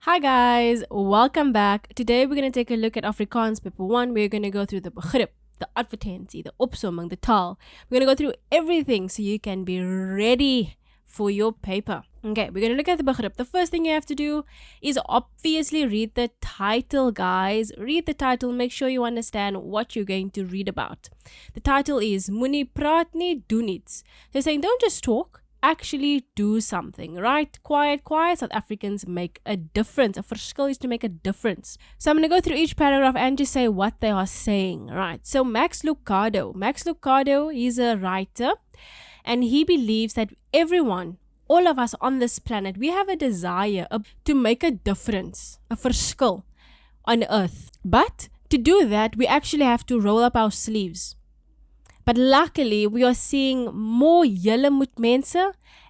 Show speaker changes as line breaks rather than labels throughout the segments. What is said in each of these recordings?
Hi guys, welcome back. Today we're going to take a look at Afrikaans paper 1. We're going to go through the Begrip, the advertensie, the opsomming, the taal. We're going to go through everything so you can be ready for your paper. Okay, we're going to look at the Begrip. The first thing you have to do is obviously read the title, guys. Read the title, make sure you understand what you're going to read about. The title is Moenie praat nie, doen iets. They're saying don't just talk. Actually do something, right? Quiet. South Africans make a difference. A verskil is to make a difference. So I'm going to go through each paragraph and just say what they are saying, right? So Max Lucado is a writer, and he believes that everyone, all of us on this planet, we have a desire to make a difference, a verskil on earth. But to do that, we actually have to roll up our sleeves. But luckily, we are seeing more julle moet mense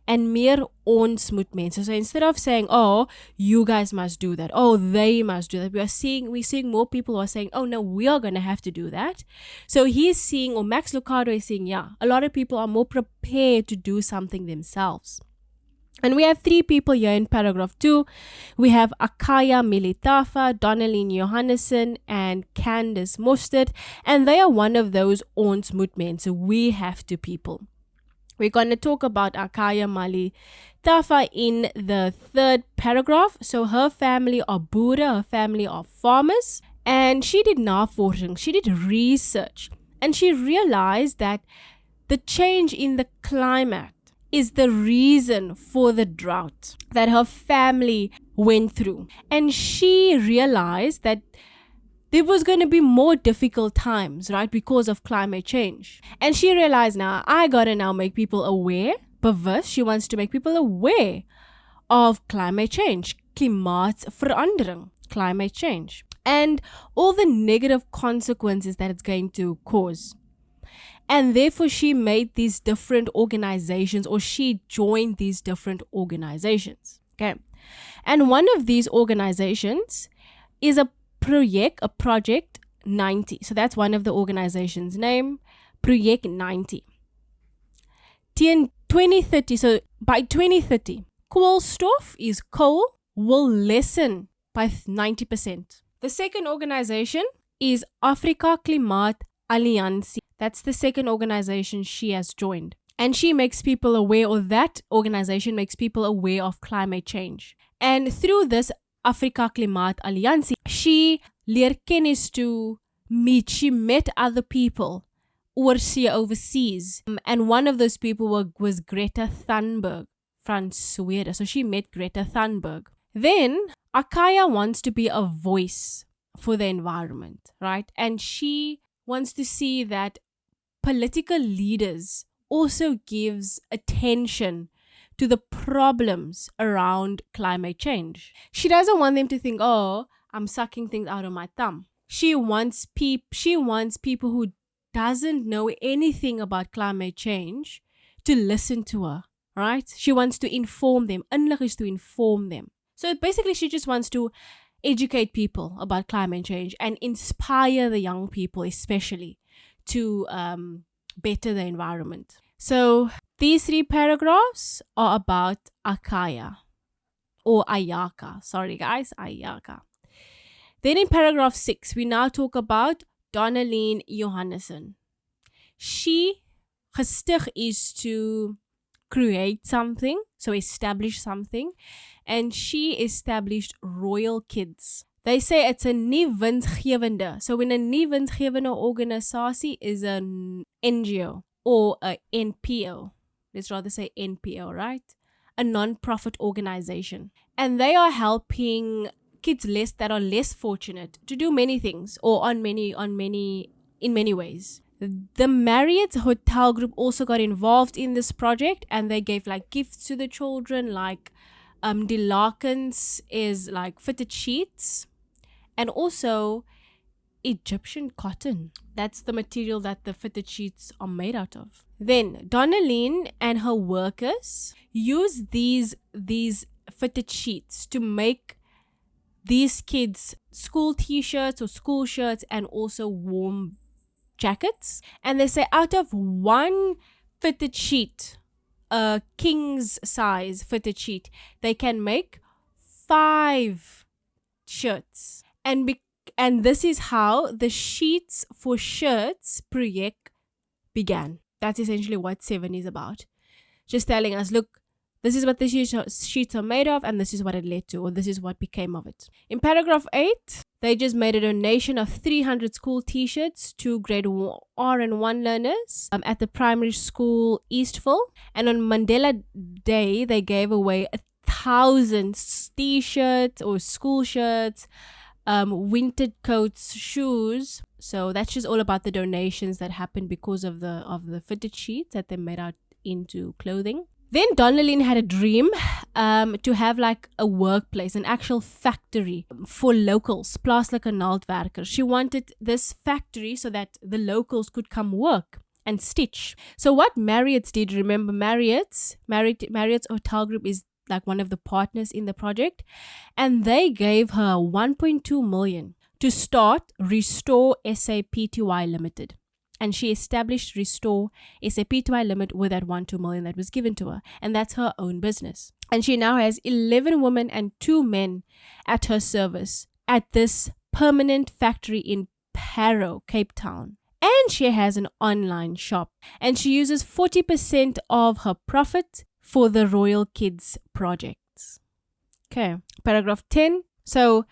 and meer ons moet mense. So instead of saying, oh, you guys must do that, oh, they must do that, we're seeing more people who are saying, oh no, we are going to have to do that. So he's seeing, or Max Lucado is saying, yeah, a lot of people are more prepared to do something themselves. And we have 3 people here in paragraph 2. We have Ayakha Melithafa, Donalene Johanessen, and Candice Mostert. And they are one of those ons moet mense. We have to people. We're going to talk about Ayakha Melithafa in the 3rd paragraph. So her family are boere, her family are farmers. And she did navorsing, she did research. And she realized that the change in the climate is the reason for the drought that her family went through. And she realized that there was going to be more difficult times, right, because of climate change. And she realized now, I gotta now make people aware, bewus, she wants to make people aware of climate change, klimaatsverandering, climate change, and all the negative consequences that it's going to cause. And therefore, she made these different organizations, or she joined these different organizations. Okay. And one of these organizations is a project 90. So that's one of the organization's name, Project 90. Teen 2030, so by 2030, koolstof is coal will lessen by 90%. The second organization is Afrika Klimaat Alliansie. That's the second organization she has joined. And she makes people aware, or that organization makes people aware of climate change. And through this Afrika Klimaat Alliansie, she leer kennis to meet. She met other people overseas. And one of those people was Greta Thunberg from Sweden. So she met Greta Thunberg. Then Ayakha wants to be a voice for the environment, right? And she wants to see that political leaders also gives attention to the problems around climate change. She doesn't want them to think, oh, I'm sucking things out of my thumb. She wants people who doesn't know anything about climate change to listen to her, right? She wants to inform them. Inlig is to inform them. So basically, she just wants to educate people about climate change and inspire the young people, especially, to better the environment. So these 3 paragraphs are about Ayakha, or Ayakha. Sorry guys, Ayakha. Then in paragraph 6, we now talk about Donalene Johanessen. She gestig is to create something, so establish something, and she established Royal Kids. They say it's a nie winsgewende. So when a nie winsgewende organisasie is an NGO or a NPO. Let's rather say NPO, right? A non-profit organization. And they are helping kids that are less fortunate to do many things, or in many ways. The Marriott Hotel Group also got involved in this project, and they gave like gifts to the children, like the lakens is like fitted sheets. And also Egyptian cotton. That's the material that the fitted sheets are made out of. Then Donalene and her workers use these fitted sheets to make these kids school t-shirts or school shirts, and also warm jackets. And they say out of one fitted sheet, a king's size fitted sheet, they can make 5 shirts. And this is how the Sheets for Shirts project began. That's essentially what 7 is about. Just telling us, look, this is what the sheets are made of, and this is what it led to, or this is what became of it. In paragraph 8, they just made a donation of 300 school t-shirts to grade R and 1 learners at the primary school Eastville. And on Mandela Day, they gave away 1,000 t-shirts or school shirts, winter coats, shoes. So that's just all about the donations that happened because of the fitted sheets that they made out into clothing. Then Donalene had a dream to have like a workplace, an actual factory for locals, plaaslike naaldwerkers. She wanted this factory so that the locals could come work and stitch. So what Marriott's did, remember Marriott's hotel group is like one of the partners in the project, and they gave her 1.2 million to start Restore SAPTY Limited. And she established Restore SAPTY Limited with that 1.2 million that was given to her. And that's her own business. And she now has 11 women and 2 men at her service at this permanent factory in Parow, Cape Town. And she has an online shop. And she uses 40% of her profit for the Royal Kids projects. Okay, paragraph 10. So,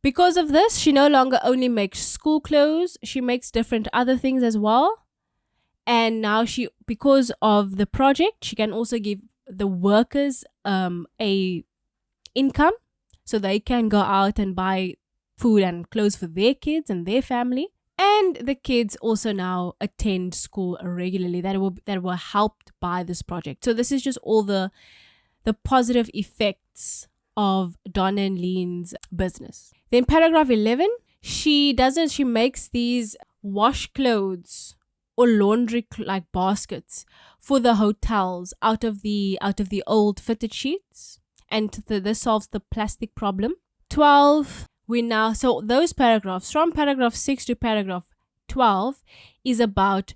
because of this, she no longer only makes school clothes, she makes different other things as well. And now because of the project, she can also give the workers a income so they can go out and buy food and clothes for their kids and their family. And the kids also now attend school regularly that were helped by this project. So this is just all the positive effects of Donalene's business. Then paragraph 11, she makes these wash clothes or laundry like baskets for the hotels out of the old fitted sheets, and this solves the plastic problem. 12, so those paragraphs from paragraph 6 to paragraph 12 is about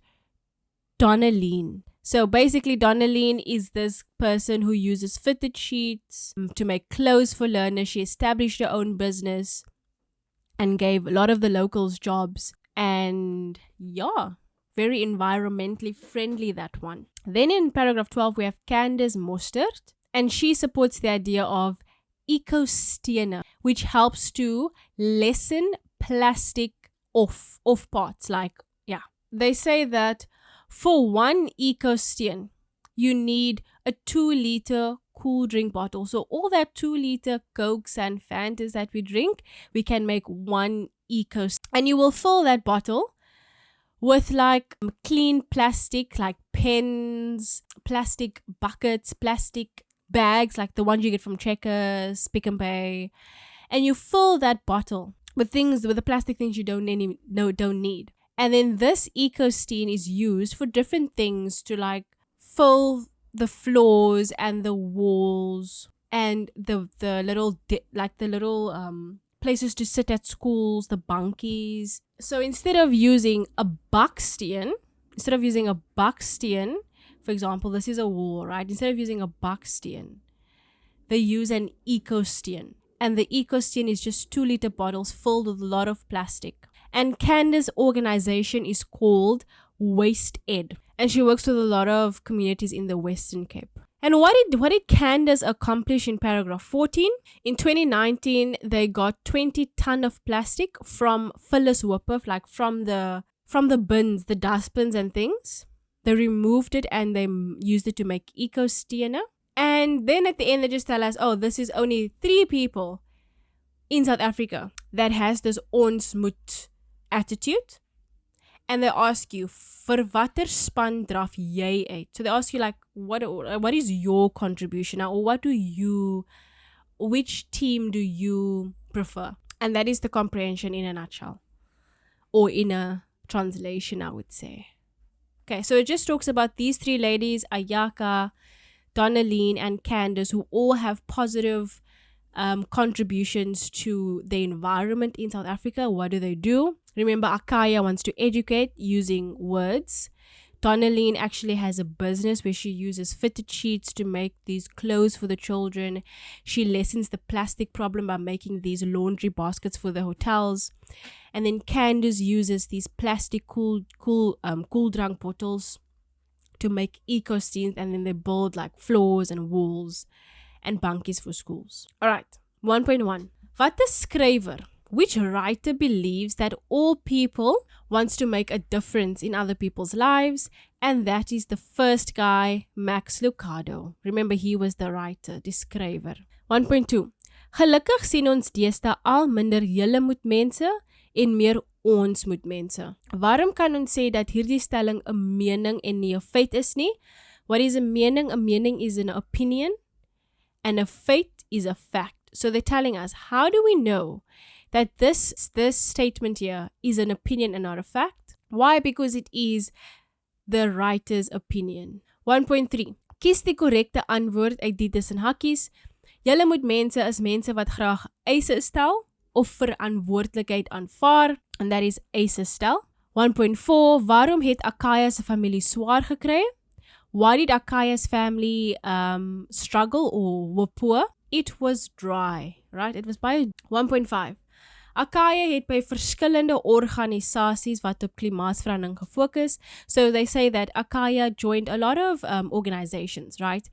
Donalene. So basically, Donalene is this person who uses fitted sheets to make clothes for learners. She established her own business and gave a lot of the locals jobs. And yeah, very environmentally friendly, that one. Then in paragraph 12, we have Candice Mostert. And she supports the idea of eco-stene, which helps to lessen plastic off parts. They say that for one eco-stene, you need a 2-liter cool drink bottle. So all that 2-liter Cokes and Fantas that we drink, we can make one eco-stene. And you will fill that bottle with like clean plastic, like pens, plastic buckets, plastic bags, like the ones you get from Checkers, Pick and Pay. And you fill that bottle with the plastic things you don't need. And then this eco-stene is used for different things to like fill the floors and the walls and the little places to sit at schools, the bunkies. So instead of using a buckstene, for example, this is a wall, right? Instead of using a buckstene, they use an eco-stene. And the eco-stene is just 2-liter bottles filled with a lot of plastic. And Candice's organization is called Waste Ed. And she works with a lot of communities in the Western Cape. And what did Candice accomplish in paragraph 14? In 2019, they got 20 ton of plastic from Phyllis Wipperf, like from the bins, the dustbins and things. They removed it and they used it to make eco-stene. And then at the end, they just tell us, oh, this is only 3 people in South Africa that has this ons moet attitude. And they ask you, vir watter span draf jy uit? So they ask you like, what is your contribution now? Or which team do you prefer? And that is the comprehension in a nutshell. Or in a translation, I would say. Okay, so it just talks about these 3 ladies, Ayakha, Donalene, and Candice, who all have positive contributions to the environment in South Africa. What do? Remember, Akaya wants to educate using words Donalene actually has a business where she uses fitted sheets to make these clothes for the children. She lessens the plastic problem by making these laundry baskets for the hotels. And then Candice uses these plastic cool drink bottles to make eco scenes, and then they build like floors and walls and bankies for schools. Alright, 1.1. Wat 'n skrywer? Which writer believes that all people wants to make a difference in other people's lives, and that is the first guy, Max Lucado. Remember, he was the writer, die skrywer. 1.2. Gelukkig sien ons deesdae al minder julle moet mense en meer ons moet mense. Waarom kan ons sê dat hierdie stelling 'n mening en nie 'n feit is nie? What is a mening? A mening is an opinion, and a fate is a fact. So they're telling us, how do we know that this statement here is an opinion and not a fact? Why? Because it is the writer's opinion. 1.3. Kies die korrekte antwoord uit die tussen hakkies. Julle moet mense is mense wat graag eise stel of verantwoordelikheid aanvaar, and that is eise stel. 1.4. Waarom het Ayakha se familie swaar gekry? Why did Ayakha's family struggle or were poor? It was dry, right? It was by 1.5. Ayakha het by verskillende organisasies wat op klimaatsverandering gefokus. So they say that Ayakha joined a lot of organizations, right,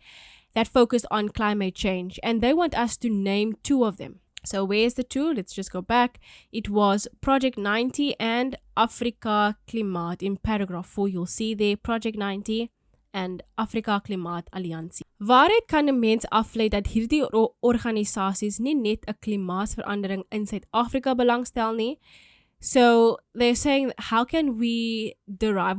that focus on climate change. And they want us to name two of them. So where's the two? Let's just go back. It was Project 90 and Afrika Klimaat. In paragraph 4, you'll see there Project 90 and Afrika Klimaat Alliansie. Waaruit kan 'n mens aflei dat hierdie organisasies nie net 'n klimaatsverandering in Suid-Afrika belangstel nie? So they're saying, how can we derive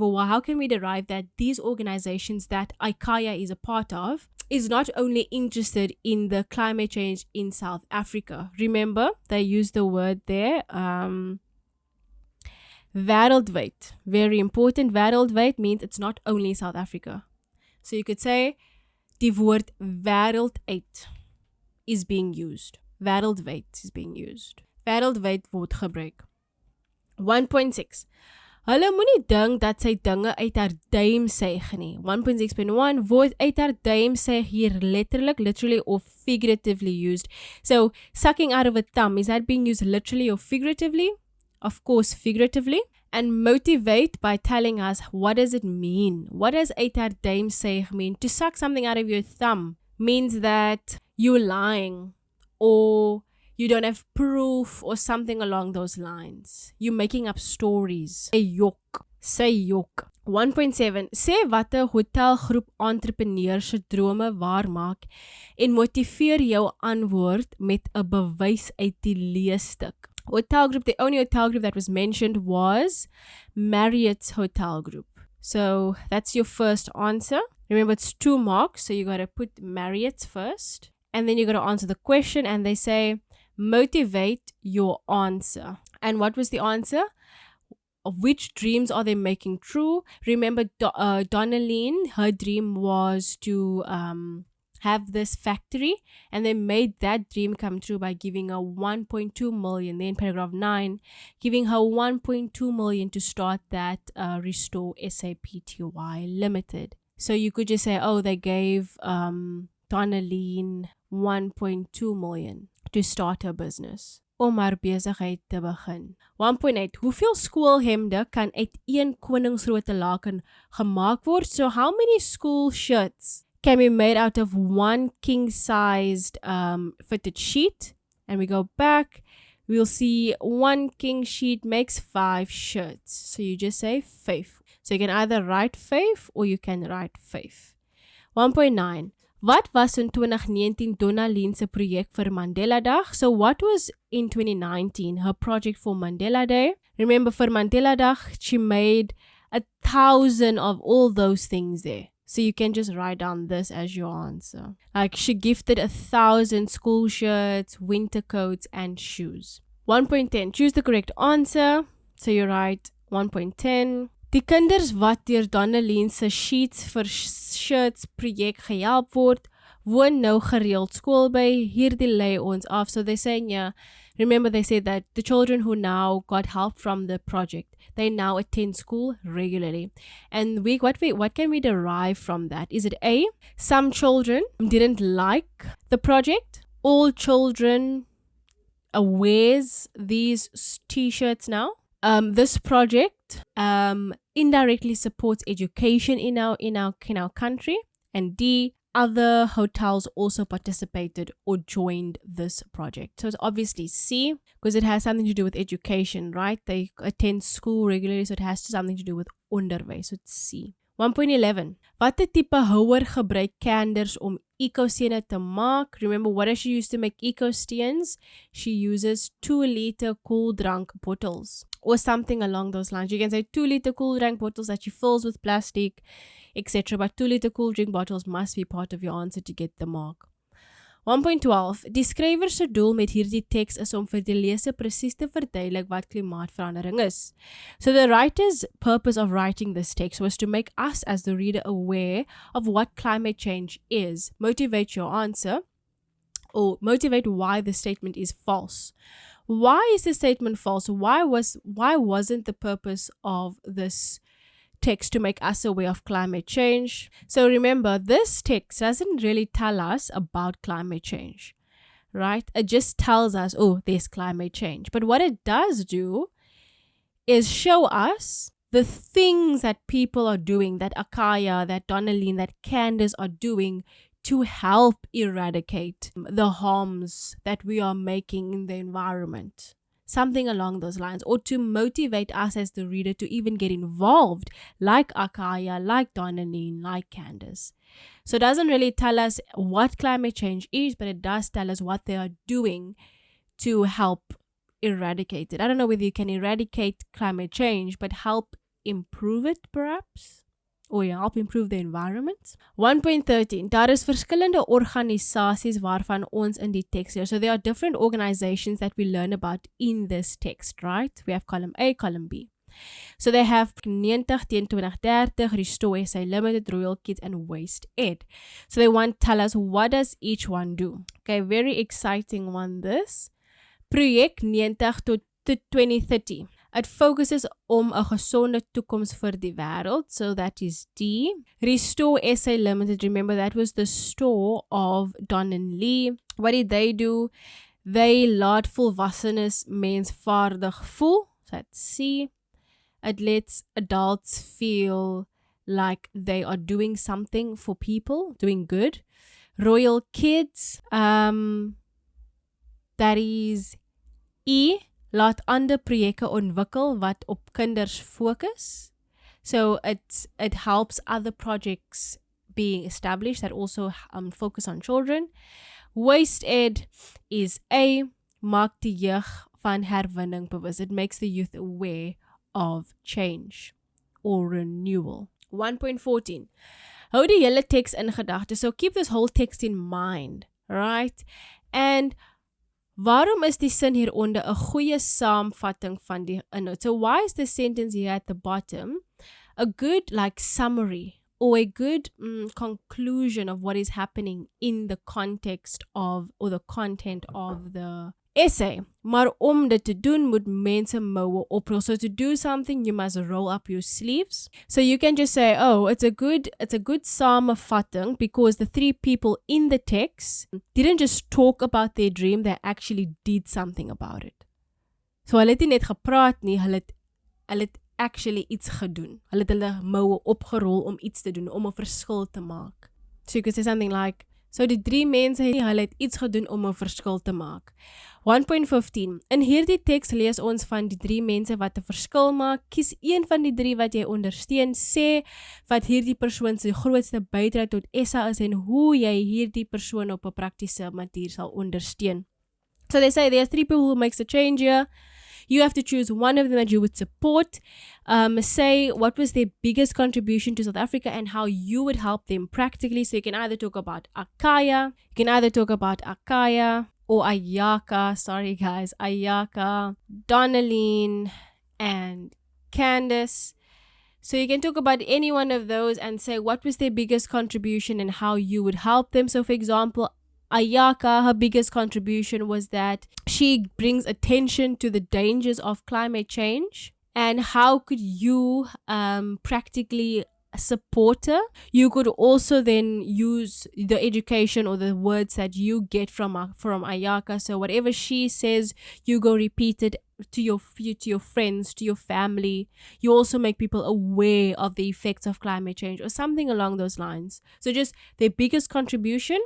that these organizations that Ayakha is a part of is not only interested in the climate change in South Africa. Remember, they use the word there, wêreldwyd. Very important. Wêreldwyd means it's not only South Africa. So you could say, die woord wêrelduit is being used. Wêreldwyd is being used. Wêreldwyd word gebruik. 1.6. Hulle moenie dink dat sy dinge uit haar duim suig nie. 1.6.1 word uit haar duim suig hier literally or figuratively used. So, sucking out of a thumb, is that being used literally or figuratively? Of course, figuratively. And motivate by telling us, what does it mean? What does uit haar duim suig mean? To suck something out of your thumb means that you're lying, or you don't have proof, or something along those lines. You're making up stories. Say yok. 1.7. Sê wat 'n hotelgroep entrepreneurs se drome waarmaak en motiveer jou antwoord met 'n bewys uit die leesstuk. Hotel group, the only hotel group that was mentioned was Marriott's Hotel Group. So that's your first answer. Remember, it's 2 marks, so you got to put Marriott's first. And then you got to answer the question, and they say, motivate your answer. And what was the answer? Of which dreams are they making true? Remember, Donalene, her dream was to have this factory, and they made that dream come true by giving her 1.2 million. Then paragraph 9, giving her 1.2 million to start that Restore SAPTY Limited. So you could just say, oh, they gave Donalene 1.2 million to start her business, om haar besigheid te begin. 1.8. Hoeveel skoolhemde kan uit een koningsrote laken gemaak word? So how many school shirts can be made out of one king-sized fitted sheet? And we go back, we'll see one king sheet makes 5 shirts. So you just say 5. So you can either write 5 or you can write 5. 1.9. Wat was in 2019 Donalene se projek vir Mandela Dag? So what was in 2019 her project for Mandela Day? Remember, for Mandela Dag, she made 1,000 of all those things there. So you can just write down this as your answer. Like, she gifted 1,000 school shirts, winter coats, and shoes. 1.10. Choose the correct answer. So you write 1.10. Die kinders wat deur Donalene se sheets vir shirts projek gehelp word, woon nou gereeld skool by. Hierdie lei ons af. So they're saying, yeah, Remember, they said that the children who now got help from the project, they now attend school regularly. And what can we derive from that? Is it A, some children didn't like the project? All children wears these t-shirts now. This project indirectly supports education in our country. And D, other hotels also participated or joined this project. So it's obviously C, because it has something to do with education, right? They attend school regularly, so it has something to do with onderwys. So it's C. 1.11. Watter tipe houer gebruik Candice om eco-stene te maak? Remember, what does she use to make eco-steens? She uses 2-liter cool drink bottles or something along those lines. You can say 2-liter cool drink bottles that she fills with plastic, etc. But 2-liter cool drink bottles must be part of your answer to get the mark. 1.12. Die skrywer se doel met hierdie teks is om vir die leser presies te verduidelik wat klimaatverandering is. So the writer's purpose of writing this text was to make us as the reader aware of what climate change is, motivate your answer, or motivate why the statement is false. Why is the statement false? Why wasn't the purpose of this text to make us aware of climate change? So remember, this text doesn't really tell us about climate change, right? It just tells us, oh, there's climate change. But what it does do is show us the things that people are doing, that Ayakha, that Donalene, that Candice are doing to help eradicate the harms that we are making in the environment. Something along those lines, or to motivate us as the reader to even get involved, like Ayakha, like Donalene, like Candice. So it doesn't really tell us what climate change is, but it does tell us what they are doing to help eradicate it. I don't know whether you can eradicate climate change, but help improve it perhaps? Or help improve the environment. 1.13. Daar is verskillende organisasies waarvan ons in die text leer. So there are different organizations that we learn about in this text, right? We have column A, column B. So they have 90 teen 2030, Restore SA Limited, Royal Kids, and Waste Ed. So they want to tell us, what does each one do? Okay, very exciting one this. Projek 90 tot 2030. It focuses om 'n gesonde toekoms vir die wêreld. So that is D. Restore SA Limited. Remember, that was the store of Donalene. What did they do? They laat volwassenes mensvaardig voel. So that's C. It lets adults feel like they are doing something for people, doing good. Royal Kids. That is E. Laat ander projeke ontwikkel wat op kinders fokus. So it helps other projects being established that also focus on children. Waste Ed is A. Maak die jeug van herwinning bewus. It makes the youth aware of change or renewal. 1.14. Hou die hele text in gedagte. So keep this whole text in mind, right? And waarom is die sin hieronder 'n goeie saamvatting van die inhoud? So why is the sentence here at the bottom a good summary or a good conclusion of what is happening in the context of or the content of the essay? Maar om dit te doen moet mense moue oprol. So to do something you must roll up your sleeves. So you can just say, oh, it's a good samevatting because the three people in the text didn't just talk about their dream, they actually did something about it. So hulle het nie net gepraat nie, hulle het actually iets gedoen. Hulle het hulle moue opgerol om iets te doen, om 'n verskil te maak. So you could say something like, so die drie mense, hulle het iets gedoen om 'n verskil te maak. 1.15. In hierdie teks lees ons van die drie mense wat 'n verskil maak. Kies een van die drie wat jy ondersteun. Sê wat hierdie persoon se grootste bydrae tot SA is en hoe jy hierdie persoon op 'n praktiese manier sal ondersteun. So they say there are three people who makes a change here. You have to choose one of them that you would support. Say what was their biggest contribution to South Africa and how you would help them practically. So you can either talk about Ayakha, or Ayakha, sorry guys, Ayakha, Donalene, and Candice. So you can talk about any one of those and say what was their biggest contribution and how you would help them. So for example, Ayakha, her biggest contribution was that she brings attention to the dangers of climate change and how could you practically support her. You could also then use the education or the words that you get from Ayakha. So whatever she says, you go repeat it to your friends, to your family. You also make people aware of the effects of climate change or something along those lines. So just their biggest contribution,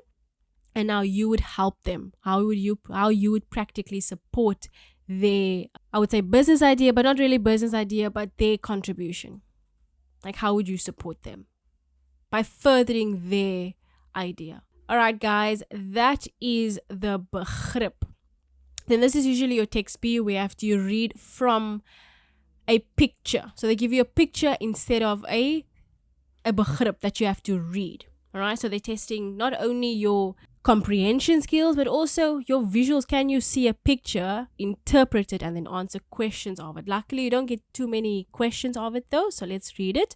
and now you would help them. How you would practically support their, I would say, business idea, but not really business idea, but their contribution. Like, how would you support them? By furthering their idea. All right, guys, that is the Begrip. Then this is usually your text B, where you have to read from a picture. So they give you a picture instead of a Begrip that you have to read. All right, so they're testing not only your comprehension skills, but also your visuals. Can you see a picture, interpret it, and then answer questions of it? Luckily, you don't get too many questions of it though, so let's read it.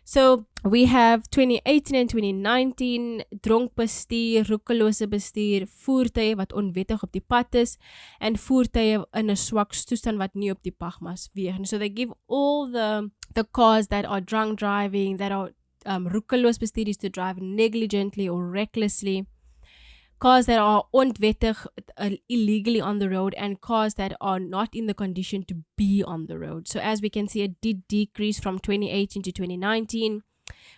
So we have 2018 and 2019, dronk bestuur, roekelose bestuur, voertuie wat onwettig op die pad is, en voertuie in 'n swak toestand wat nie op die pad mas weeg. So they give all the cars that are drunk driving, that are roekeloos bestuur, is to drive negligently or recklessly. Cars that are onwettig, illegally on the road, and cars that are not in the condition to be on the road. So as we can see, it did decrease from 2018 to 2019.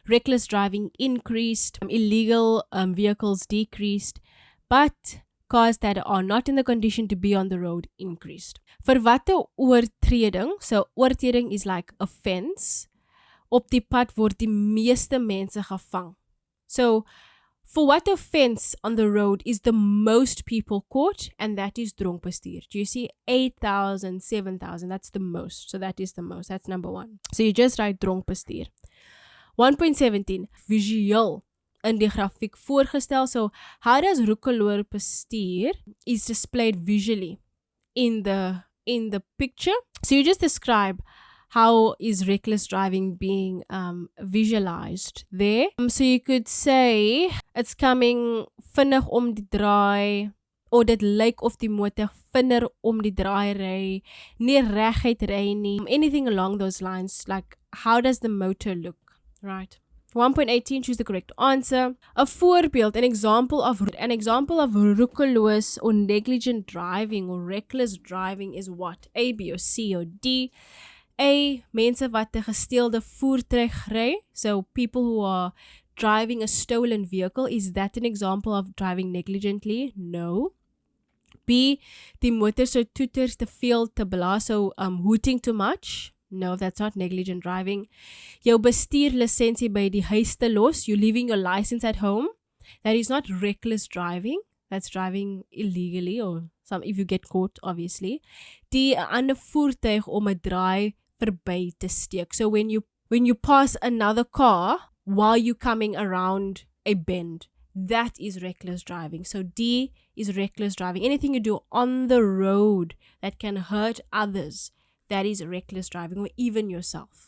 Reckless driving increased, illegal vehicles decreased, but cars that are not in the condition to be on the road increased. Vir watte oortreding, so oortreding is like offense, op die pad word die meeste mense gevang. So for what offense on the road is the most people caught? And that is dronk bestuur. Do you see 8,000, 7,000? That's the most. So that is the most. That's number one. So you just write dronk bestuur. 1.17. Visueel in die grafiek voorgestel. So how does roekeloos bestuur is displayed visually in the picture? So you just describe how is reckless driving being visualized there. So you could say it's coming vinnig om die draai, or dit lyk of die motor vinnig om die draai ry, nie reguit ry nie. Anything along those lines, like how does the motor look, right? 1.18, choose the correct answer. A voorbeeld, an example of roekeloos or negligent driving or reckless driving is what? A, B, or C, or D? A, mense wat 'n gesteelde voertuig ry. So people who are driving a stolen vehicle. Is that an example of driving negligently? No. B, die motor so toeters te veel te blaas, so hooting too much. No, that's not negligent driving. Jou bestuurlisensie by die huis te los. You leaving your license at home. That is not reckless driving. That's driving illegally, or if you get caught, obviously. Die 'n ander voertuig om 'n draai verby te steek. So when you pass another car while you coming around a bend, that is reckless driving. So D is reckless driving. Anything you do on the road that can hurt others, that is reckless driving, or even yourself.